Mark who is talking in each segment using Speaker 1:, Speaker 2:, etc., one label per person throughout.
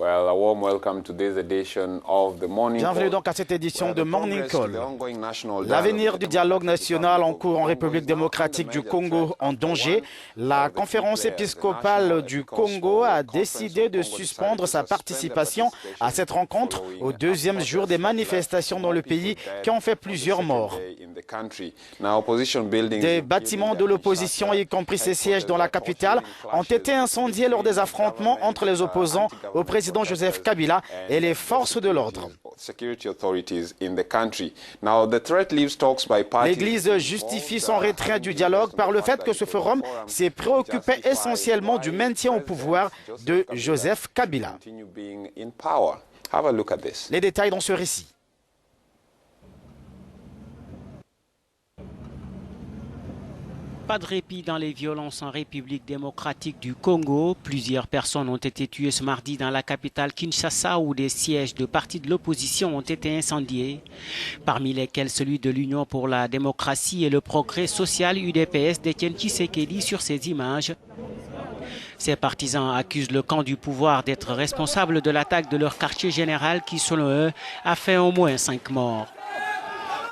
Speaker 1: Well, a warm welcome to this edition of the Morning Call.
Speaker 2: Bienvenue donc à cette édition de Morning Call. L'avenir du dialogue national en cours en République démocratique du Congo en danger. La conférence épiscopale du Congo a décidé de suspendre sa participation à cette rencontre au deuxième jour des manifestations dans le pays qui ont fait plusieurs morts. Des bâtiments de l'opposition, y compris ses sièges dans la capitale, ont été incendiés lors des affrontements entre les opposants au président Joseph Kabila et les forces de l'ordre. L'Église justifie son retrait du dialogue par le fait que ce forum s'est préoccupé essentiellement du maintien au pouvoir de Joseph Kabila. Les détails dans ce récit.
Speaker 3: Pas de répit dans les violences en République démocratique du Congo. Plusieurs personnes ont été tuées ce mardi dans la capitale Kinshasa où des sièges de partis de l'opposition ont été incendiés, parmi lesquels celui de l'Union pour la démocratie et le progrès social UDPS d'Étienne Tshisekedi sur ces images. Ces partisans accusent le camp du pouvoir d'être responsable de l'attaque de leur quartier général qui, selon eux, a fait au moins 5 morts.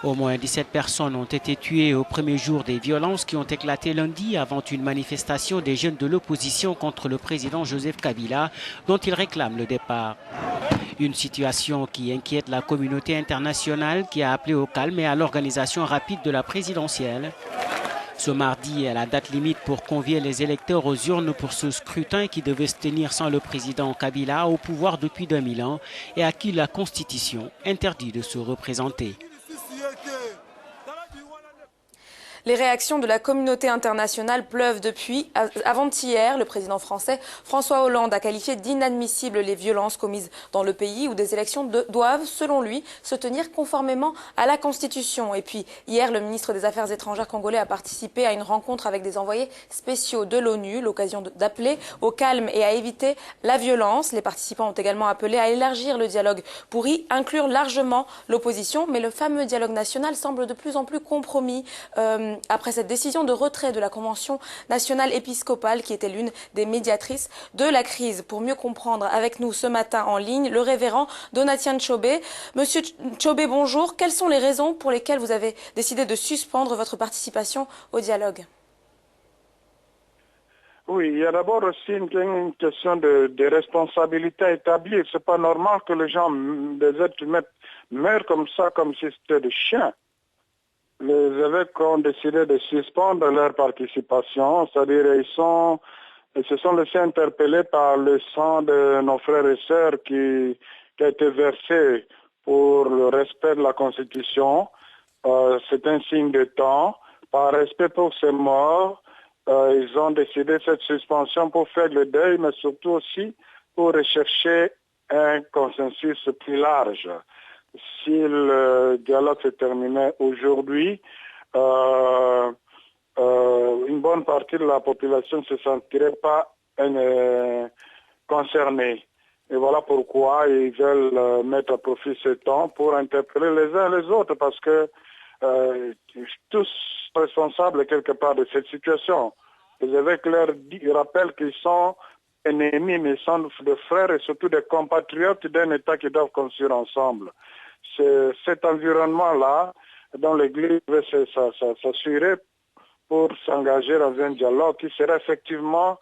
Speaker 3: Au moins 17 personnes ont été tuées au premier jour des violences qui ont éclaté lundi avant une manifestation des jeunes de l'opposition contre le président Joseph Kabila, dont ils réclament le départ. Une situation qui inquiète la communauté internationale qui a appelé au calme et à l'organisation rapide de la présidentielle. Ce mardi est la date limite pour convier les électeurs aux urnes pour ce scrutin qui devait se tenir sans le président Kabila au pouvoir depuis 2000 ans et à qui la Constitution interdit de se représenter.
Speaker 4: Les réactions de la communauté internationale pleuvent depuis. Avant-hier, le président français François Hollande a qualifié d'inadmissibles les violences commises dans le pays où des élections doivent, selon lui, se tenir conformément à la Constitution. Et puis, hier, le ministre des Affaires étrangères congolais a participé à une rencontre avec des envoyés spéciaux de l'ONU, l'occasion d'appeler au calme et à éviter la violence. Les participants ont également appelé à élargir le dialogue pour y inclure largement l'opposition. Mais le fameux dialogue national semble de plus en plus compromis après cette décision de retrait de la Convention nationale épiscopale qui était l'une des médiatrices de la crise. Pour mieux comprendre avec nous ce matin en ligne, le révérend Donatien Tshobé. Monsieur Tshobé, bonjour. Quelles sont les raisons pour lesquelles vous avez décidé de suspendre votre participation au dialogue?
Speaker 5: Oui, il y a d'abord aussi une question de responsabilité à établir. C'est pas normal que les gens, des êtres humains, meurent comme ça, comme si c'était des chiens. Les évêques ont décidé de suspendre leur participation, c'est-à-dire ils se sont laissés interpeller par le sang de nos frères et sœurs qui a été versé pour le respect de la Constitution. C'est un signe de temps. Par respect pour ces morts, ils ont décidé cette suspension pour faire le deuil, mais surtout aussi pour rechercher un consensus plus large. Si le dialogue se terminait aujourd'hui, une bonne partie de la population ne se sentirait pas concernée. Et voilà pourquoi ils veulent mettre à profit ce temps pour interpeller les uns les autres, parce que tous responsables quelque part de cette situation. Les évêques leur rappellent qu'ils sont ennemis, mais ils sont de frères et surtout des compatriotes d'un État qui doivent construire ensemble. C'est cet environnement-là dont l'Église veut s'assurer pour s'engager dans un dialogue qui sera effectivement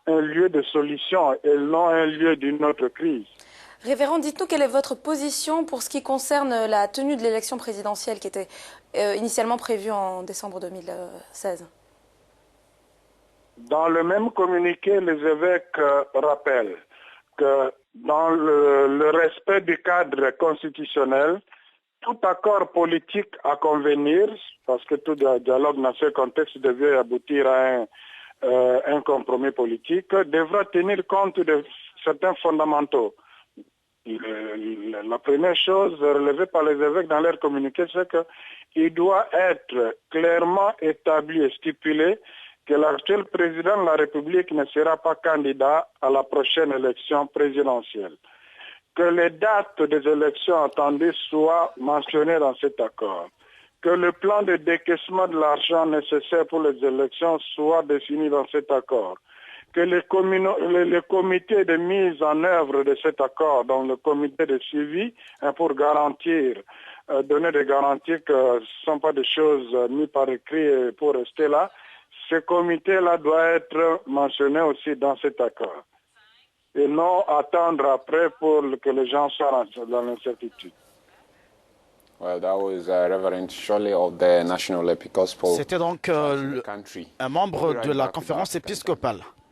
Speaker 5: un lieu de solution et non un lieu d'une autre crise.
Speaker 4: Révérend, dites-nous quelle est votre position pour ce qui concerne la tenue de l'élection présidentielle qui était initialement prévue en décembre 2016.
Speaker 5: Dans le même communiqué, les évêques rappellent que dans le respect du cadre constitutionnel, tout accord politique à convenir, parce que tout dialogue dans ce contexte devait aboutir à un compromis politique, devra tenir compte de certains fondamentaux. La première chose relevée par les évêques dans leur communiqué, c'est qu'il doit être clairement établi et stipulé que l'actuel président de la République ne sera pas candidat à la prochaine élection présidentielle. Que les dates des élections attendues soient mentionnées dans cet accord. Que le plan de décaissement de l'argent nécessaire pour les élections soit défini dans cet accord. que les comités de mise en œuvre de cet accord, donc le comité de suivi, pour garantir, donner des garanties que ce ne sont pas des choses mises par écrit pour rester là, ce comité-là doit être mentionné aussi dans cet accord. Et non attendre après pour que les gens soient dans l'incertitude.
Speaker 1: Well, that was Reverend Shirley of the National Episcopal.
Speaker 2: C'était donc un membre de la conférence épiscopale.